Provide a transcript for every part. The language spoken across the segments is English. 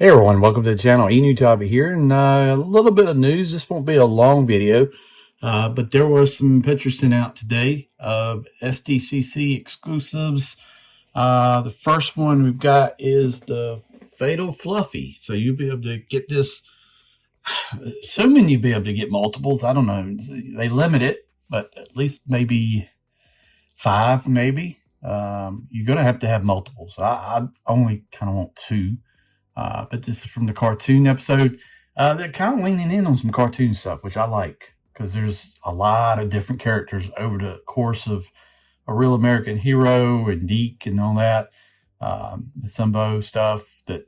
Hey everyone, welcome to the channel. Enewtabie here, and a little bit of news. This won't be a long video, but there were some pictures sent out today of SDCC exclusives. The first one we've got is the Fatal Fluffy, so you'll be able to get this. Assuming you'll be able to get multiples. I don't know. They limit it, but at least maybe 5, maybe. You're going to have multiples. I only kind of want 2. But this is from the cartoon episode. They're kind of leaning in on some cartoon stuff, which I like, because there's a lot of different characters over the course of A Real American Hero and Deke and all that. The Sumbo stuff that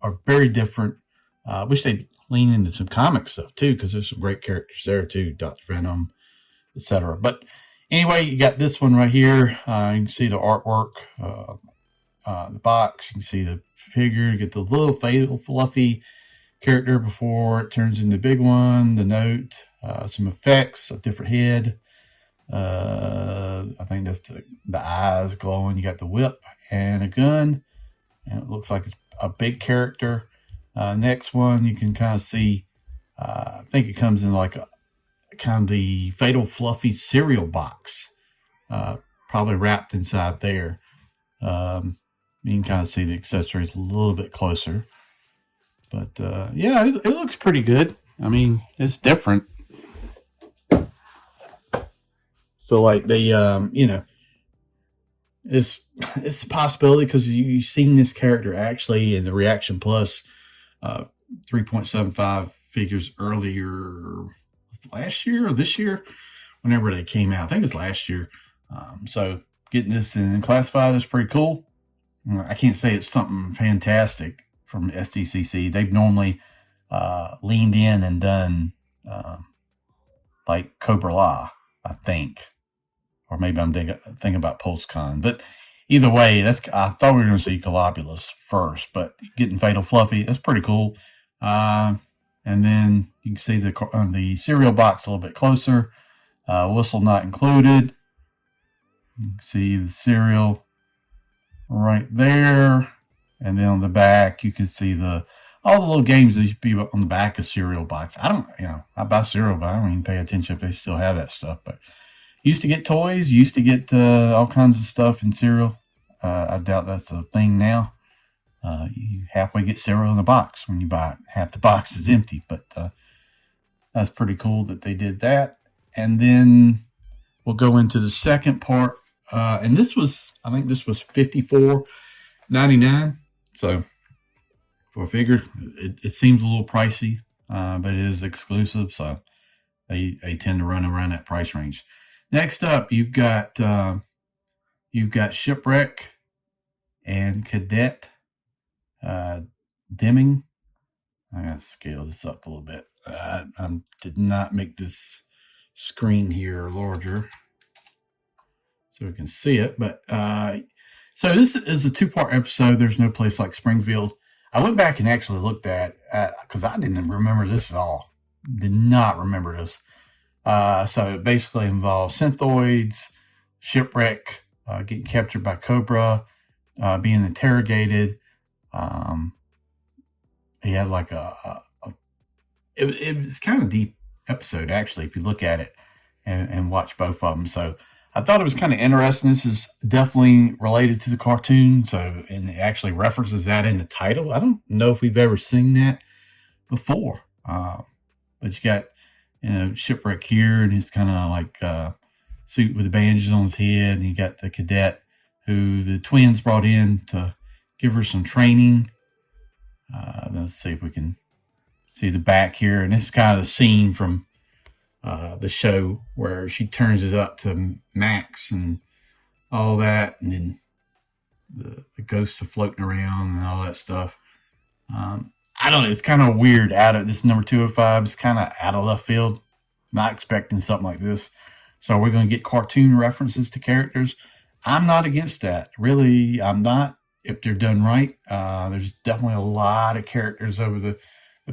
are very different. I wish they'd lean into some comic stuff too, because there's some great characters there too, Dr. Venom, etc. But anyway, you got this one right here. You can see the artwork. The box, you can see the figure, you get the little Fatal Fluffy character before it turns into the big one, the note, some effects, a different head. I think that's the eyes glowing. You got the whip and a gun, and it looks like it's a big character. Next one, you can kind of see, I think it comes in like a kind of the Fatal Fluffy cereal box, probably wrapped inside there. You can kind of see the accessories a little bit closer. But, yeah, it looks pretty good. I mean, it's different. So, like, they, it's a possibility, because you've seen this character actually in the Reaction Plus 3.75 figures earlier, last year or this year, whenever they came out. I think it was last year. So, getting this in classified is pretty cool. I can't say it's something fantastic from SDCC. They've normally leaned in and done like Cobra La, I think. Or maybe I'm thinking about PulseCon. But either way, I thought we were going to see Globulus first. But getting Fatal Fluffy, that's pretty cool. And then you can see the cereal box a little bit closer. Whistle not included. You can see the cereal right there, and then on the back you can see all the little games that used to be on the back of cereal box. I buy cereal, but I don't even pay attention if they still have that stuff. But used to get toys, used to get all kinds of stuff in cereal. I doubt that's a thing now. You halfway get cereal in the box when you buy it. Half the box is empty, but that's pretty cool that they did that. And then we'll go into the second part. And I think this was $54.99. So for a figure, it seems a little pricey, but it is exclusive. So they tend to run around that price range. Next up, you've got Shipwreck and Cadet Dimming. I gotta scale this up a little bit. I did not make this screen here larger so we can see it. But so this is a 2-part episode. There's no place like Springfield. I went back and actually looked at because I didn't remember this at all. Did not remember this. So it basically involves synthoids, Shipwreck, getting captured by Cobra, being interrogated. He had like it was kind of deep episode, actually, if you look at it and watch both of them. So I thought it was kind of interesting. This is definitely related to the cartoon, and it actually references that in the title. I don't know if we've ever seen that before, but you got Shipwreck here, and he's kind of like suit with the bandages on his head, and you got the cadet who the twins brought in to give her some training. Let's see if we can see the back here, and this is kind of the scene from the show where she turns it up to max and all that, and then the ghosts are floating around and all that stuff. I don't know, it's kind of weird. This number 205 is kind of out of left field. Not expecting something like this. So we're going to get cartoon references to characters. I'm not against that. Really, I'm not, if they're done right. There's definitely a lot of characters over the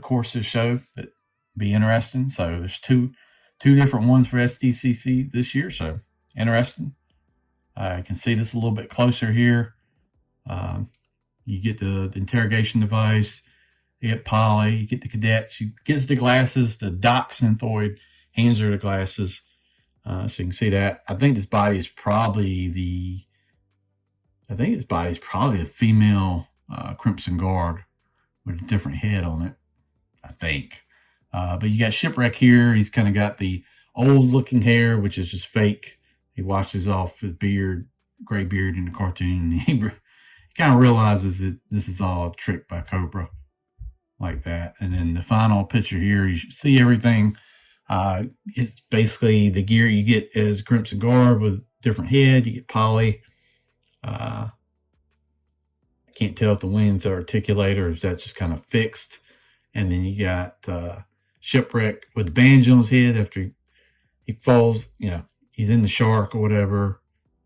course of the show that be interesting. So there's two different ones for SDCC this year. So interesting. I can see this a little bit closer here. You get the interrogation device. You get Polly, you get the cadet. She gets the glasses. The Doc Synthoid hands her the glasses. So you can see that. I think this body is probably the female Crimson Guard with a different head on it, I think. But you got Shipwreck here. He's kind of got the old looking hair, which is just fake. He washes off his beard, gray beard in the cartoon. And he kind of realizes that this is all a trick by Cobra, like that. And then the final picture here, you see everything. It's basically the gear you get as Crimson Guard with different head. You get Polly. I can't tell if the wings are articulated or if that's just kind of fixed. And then you got Shipwreck with the bandage on his head after he falls, he's in the shark or whatever,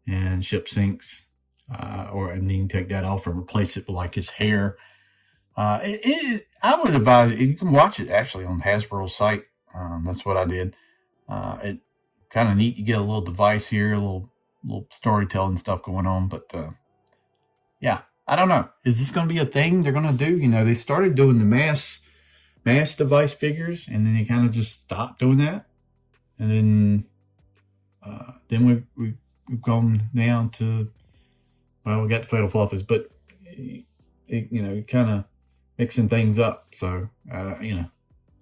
and ship sinks. And then you can take that off and replace it with like his hair. I would advise, you can watch it actually on Hasbro's site. That's what I did. It kind of neat. You get a little device here, a little storytelling stuff going on. But yeah, I don't know. Is this going to be a thing they're going to do? They started doing the mass device figures, and then they kind of just stopped doing that. And then we've gone down to, well, we got the Fatal Fluffies, but kind of mixing things up. So I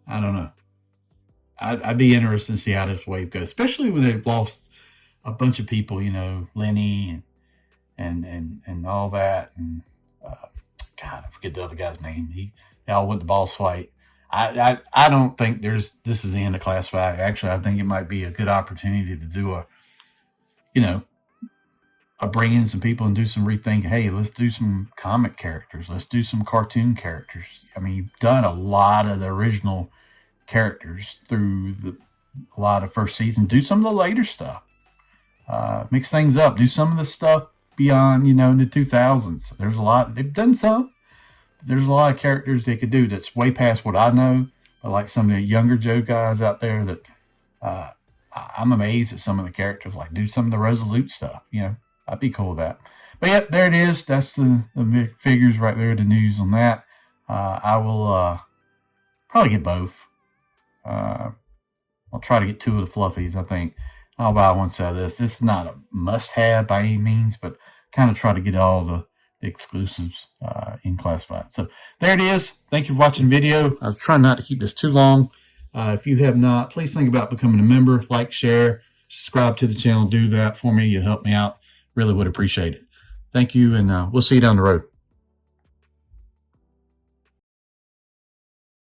don't know. I'd be interested to see how this wave goes, especially when they've lost a bunch of people, Lenny and all that. And God, I forget the other guy's name. They all went to boss fight. I don't think this is the end of Classified. Actually, I think it might be a good opportunity to do bring in some people and do some rethink. Hey, let's do some comic characters. Let's do some cartoon characters. I mean, you've done a lot of the original characters through a lot of first season. Do some of the later stuff. Mix things up. Do some of the stuff beyond, in the 2000s. There's a lot. They've done some. There's a lot of characters they could do that's way past what I know. But like some of the younger Joe guys out there that I'm amazed at some of the characters. Like do some of the Resolute stuff. I'd be cool with that. But yeah, there it is. That's the figures right there. The news on that. I will probably get both. I'll try to get 2 of the fluffies, I think. I'll buy one set of this. This is not a must-have by any means, but kind of try to get all the exclusives in Classified. So there it is. Thank you for watching the video. I'll try not to keep this too long. If you have not, please think about becoming a member. Like, share, subscribe to the channel. Do that for me. You'll help me out. Really would appreciate it. Thank you, and we'll see you down the road.